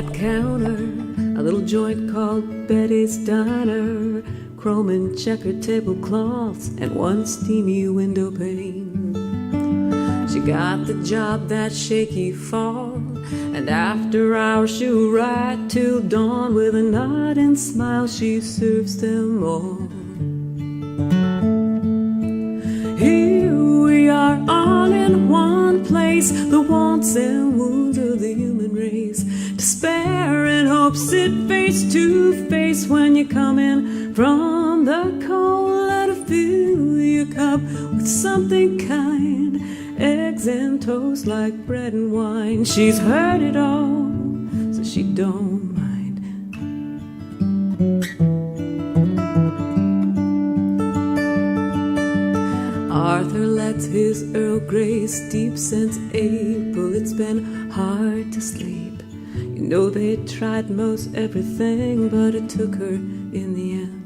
flat counter, a little joint called Betty's Diner, chrome and checkered tablecloths and one steamy window pane. She got the job that shaky fall, and after hours she'll ride till dawn. With a nod and smile she serves them all. Here we are all in one place, the wants and wounds of the human race. Despair and hope sit face to face when you come in from the cold. Let her fill your cup with something kind, eggs and toast like bread and wine. She's heard it all, so she don't mind. Arthur lets his Earl Grey steep since April. It's been hard to sleep. You know they tried most everything, but it took her in the end.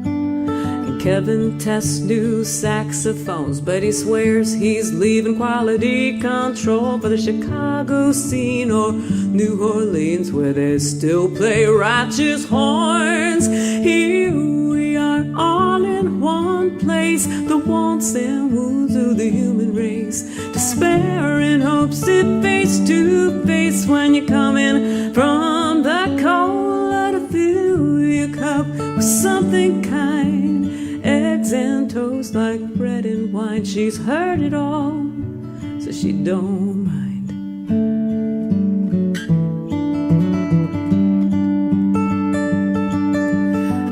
And Kevin tests new saxophones, but he swears he's leaving quality control for the Chicago scene or New Orleans, where they still play righteous horns. Here we are all in one place, the wants and wounds of the human race. Despair and hope sit face to face when you come in from the cold. Let her fill your cup with something kind, eggs and toast like bread and wine. She's heard it all, so she don't mind.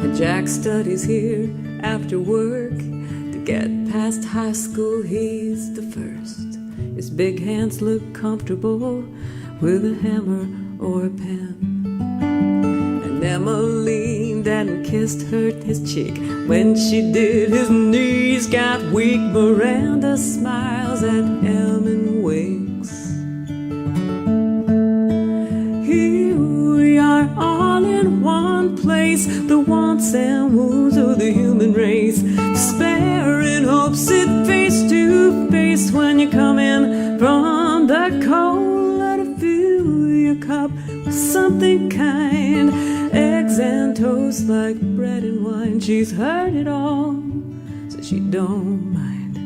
And Jack studies here after work. To get past high school he's the first. His big hands look comfortable with a hammer or a pen. And Emma leaned and kissed his cheek. When she did, his knees got weak. Miranda smiles at Em and winks. Here we are all in one place, the wants and wounds of the human race. Despair and hope sit face to face when you come in from the cold. Let her fill your cup with something kind, eggs and toast like bread and wine. She's heard it all, so she don't mind.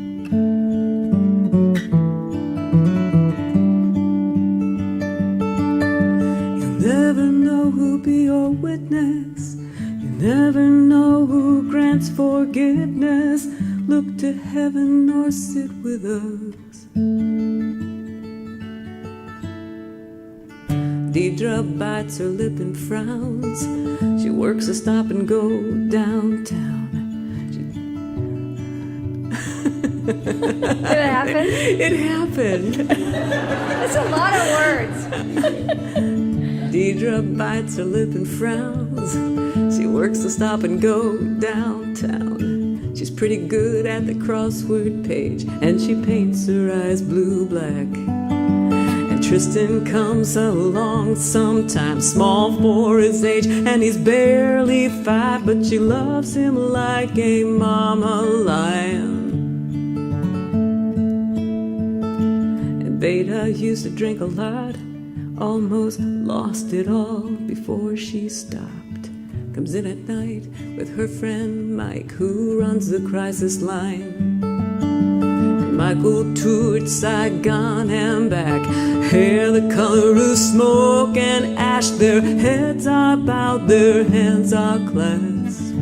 You'll never know who'll be your witness. You never know who grants forgiveness. Look to heaven or sit with us. Deidre bites her lip and frowns. She works a stop and go downtown. Did it happen? It happened. That's a lot of words. Deidre bites her lip and frowns. She works the stop and go downtown. She's pretty good at the crossword page, and she paints her eyes blue-black. And Tristan comes along sometimes, small for his age, and he's barely 5, but she loves him like a mama lion. And Beta used to drink a lot, almost lost it all before she stopped. Comes in at night with her friend Mike, who runs the crisis line. And Michael toured Saigon and back, hair the color of smoke and ash. Their heads are bowed, their hands are clasped.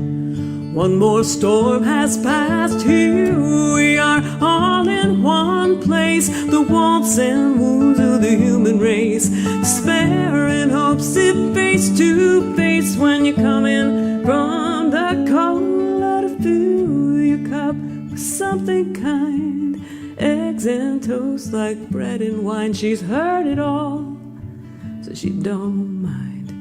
One more storm has passed. Here we are all in one place, the wants and wounds of the human race. Despair and hope sit face to face when you come in from the cold. Let her fill your cup with something kind, eggs and toast like bread and wine. She's heard it all, so she don't mind.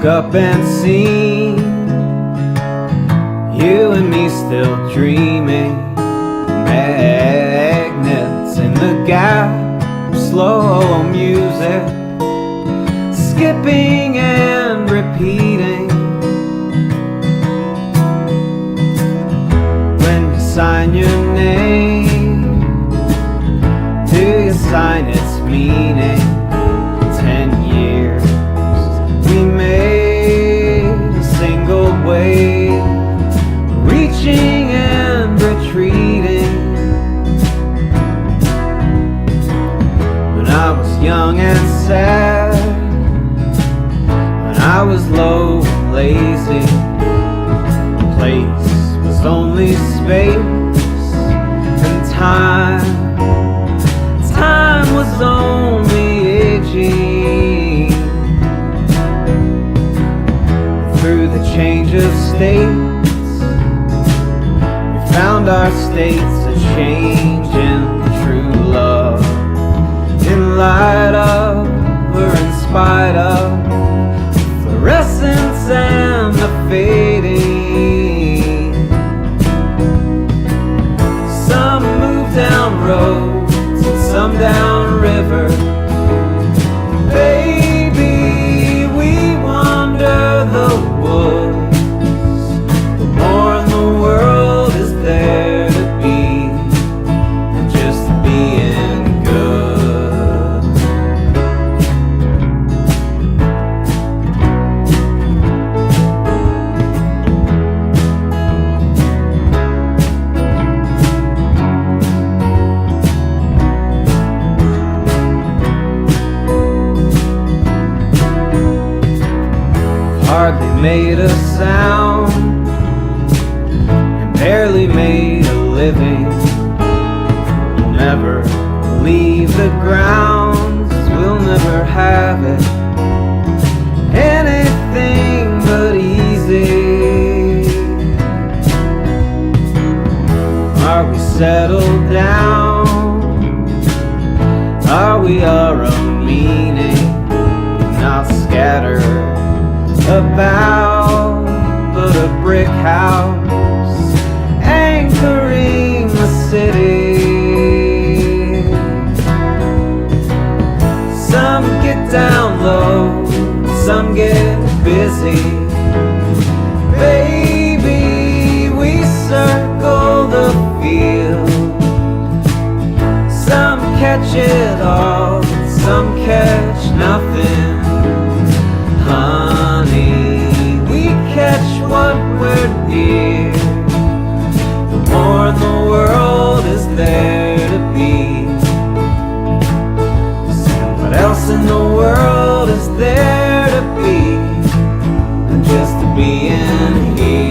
woke up and seen you and me still dreaming. Magnets in the gap, slow music, skipping and repeating. When you sign your name, do you sign its meaning? 10 years we made a single wave, reaching and retreating. When I was young and sad, when I was low and lazy, the place was only space and time. Time was only aging. Through the change of states, we found our states a change in true love. In light of, or in spite of, fluorescence and the fading. Some move down roads and some down river. Baby, we wander the woods. The more in the world is there to be than just being good. Hardly made a sound and barely made a living. We'll never leave the grounds, we'll never have it anything but easy. Are we settled down? Are we our own meaning? Not scattered about, but a brick house anchoring the city. Some get down low, some get busy. Baby, we circle the field. Some catch it all, some catch nothing. Honey, we catch what we're near. The more the world is there to be. So what else in the world is there to be than just to be in here?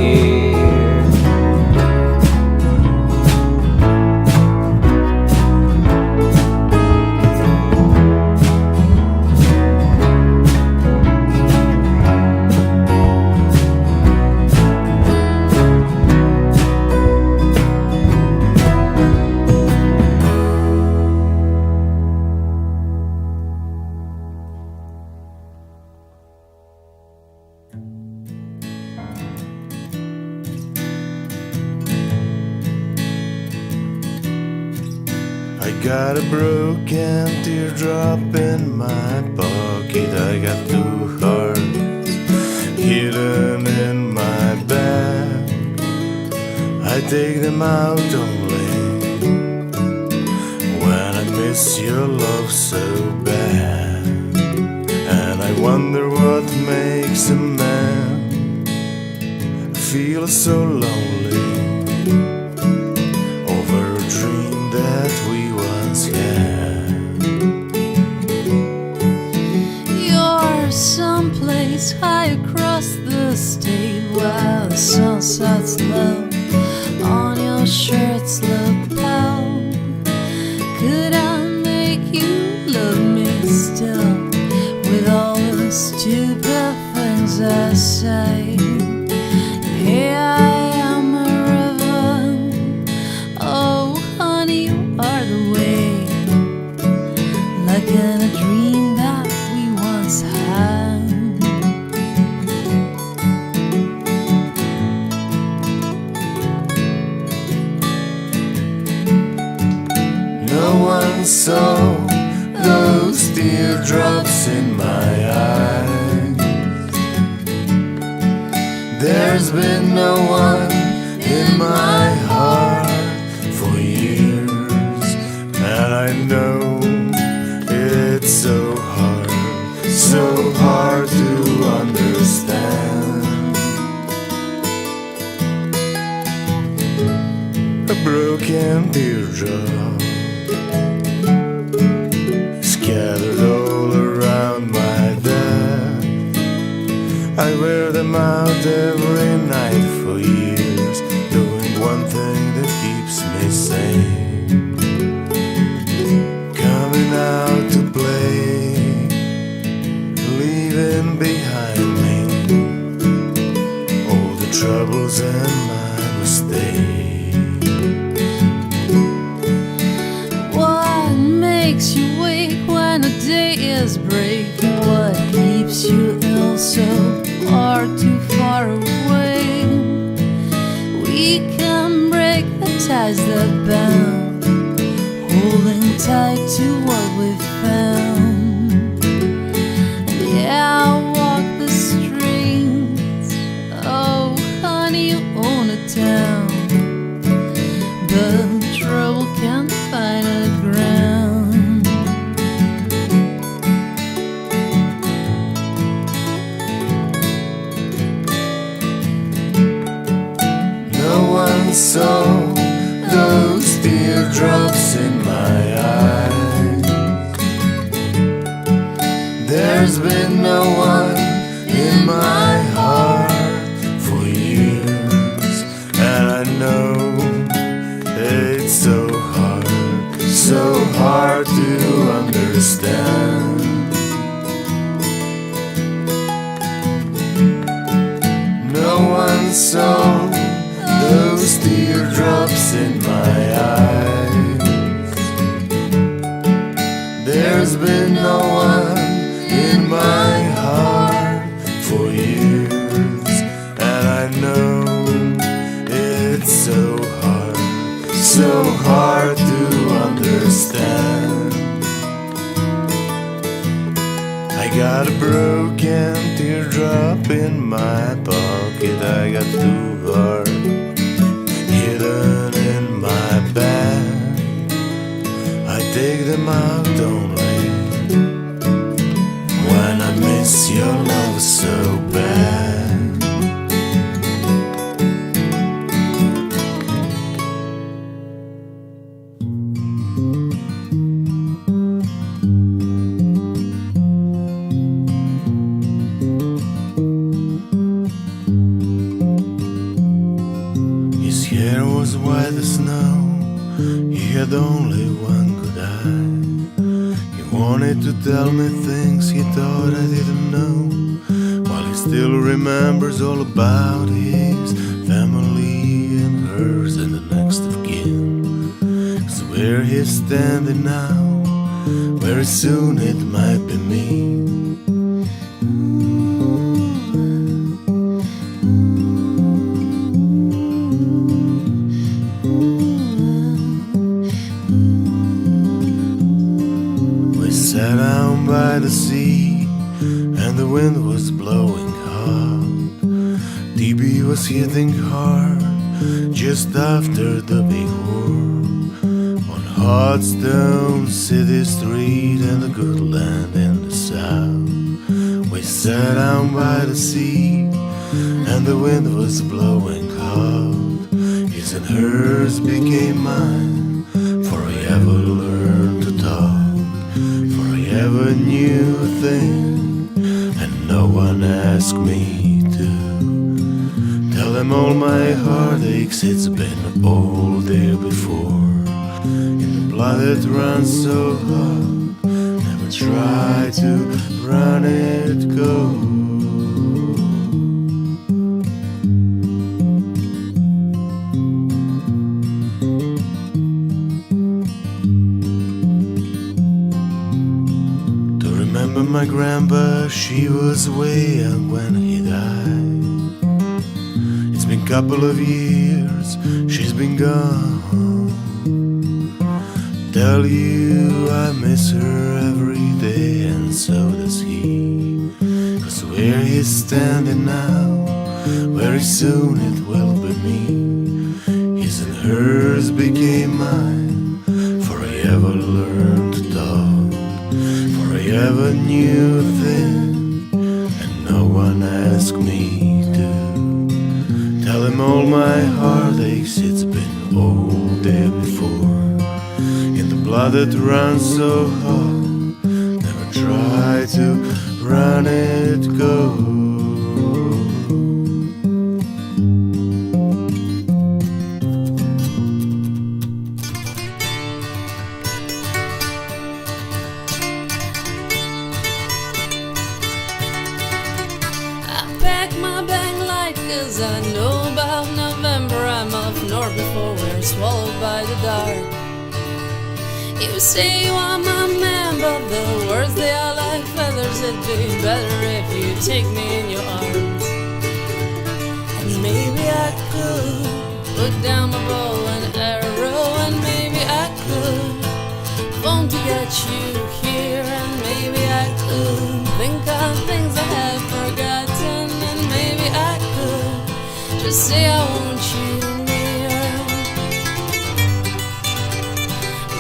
Got a broken teardrop in my pocket. I got 2 hearts hidden in my bag. I take them out only when I miss your love so bad. And I wonder what makes a man feel so lonely over a dream that we once had. You're someplace high across the state while the sun sets low on your shirt's lapel. Could I make you love me still with all the stupid things I say? Here I am a river. Oh, honey, you are the way. Like in a dream that we once had. There's been no one in my heart for years, and I know it's so hard to understand. A broken teardrop scattered all around my desk. I wear them out every night for years, doing one thing that keeps me sane. Coming out to play, leaving behind me all the troubles and my mistakes. What makes you wake when the day is breaking? What keeps you ill so far too far away? We can break the ties that bound, holding tight to what we found. And yeah, I'll walk the streets. Oh, honey, you own a town, but trouble can't find a ground. No one saw those teardrops in my eyes. There's been no one in my heart for years, and I know it's so hard to understand. No one saw those teardrops in my eyes. There's been no one in my heart for years, and I know it's so hard to understand. I got a broken teardrop in my pocket. I got two hearts hidden in my bag. I take them out only when I miss your love so bad. His hair was white as snow. He had only one good eye. He wanted to tell me things he thought I didn't know, while he still remembers all about his family and hers and the next of kin. 'Cause where he's standing now, very soon it might be me. Sat down by the sea, and the wind was blowing hot. TB was hitting hard just after the big war on hot stone city street and the good land in the south. We sat down by the sea, and the wind was blowing hot. His and hers became mine, for I ever learned to talk. Never knew a thing, and no one asked me to tell them all my heartaches. It's been all there before, in the blood that runs so hot. Never try to run it cold. My grandpa, she was way young when he died. It's been a couple of years, she's been gone. Tell you I miss her every day, and so does he. 'Cause where he's standing now, very soon it will be me. His and hers became mine, for I ever learned to talk, for I ever knew a thing, and no one asked me to. Tell him all my heartaches, it's been all there before, in the blood that runs so hot, never try to run it go. Cause I know about November, I'm off north before we're swallowed by the dark. You say you are my man, but the words they are like feathers. It'd be better if you take me in your arms. And maybe I could put down my bow and arrow, and maybe I could phone to get you here, and maybe I could think of things I have forgotten, and maybe I could just say I want you near.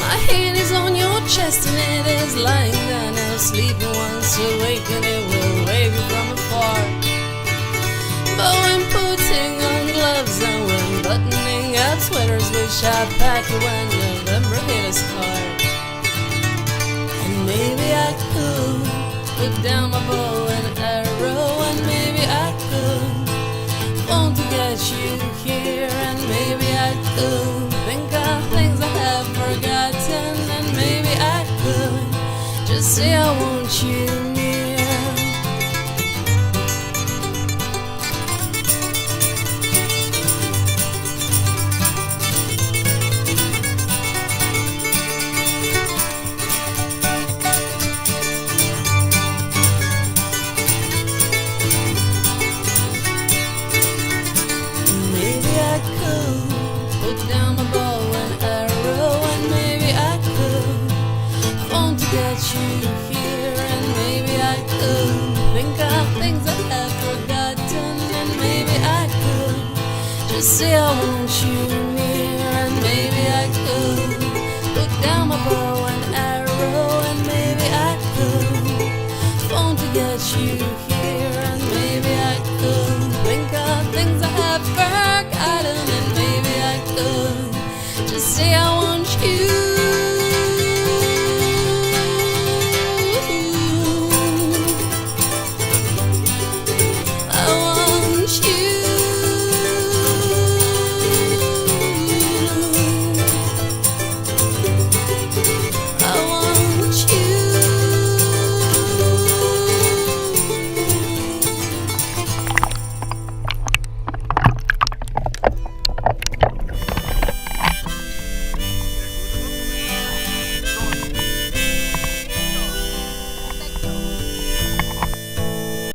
My hand is on your chest and it is lying down now, sleeping. Once awake and it will wave you from afar. But when putting on gloves and when buttoning up sweaters, wish I'd pack you when November hit us hard. And maybe I could put down my bow and arrow, and maybe I could phone to get you here, and maybe I could think of things I have forgotten, and maybe I could just say I want you near. You here, and maybe I could think of things I have forgotten, and maybe I could just say I want you near, and maybe I could put down my bow and arrow, and maybe I could phone to get you here, and maybe I could think of things I have forgotten, and maybe I could just say I want you. You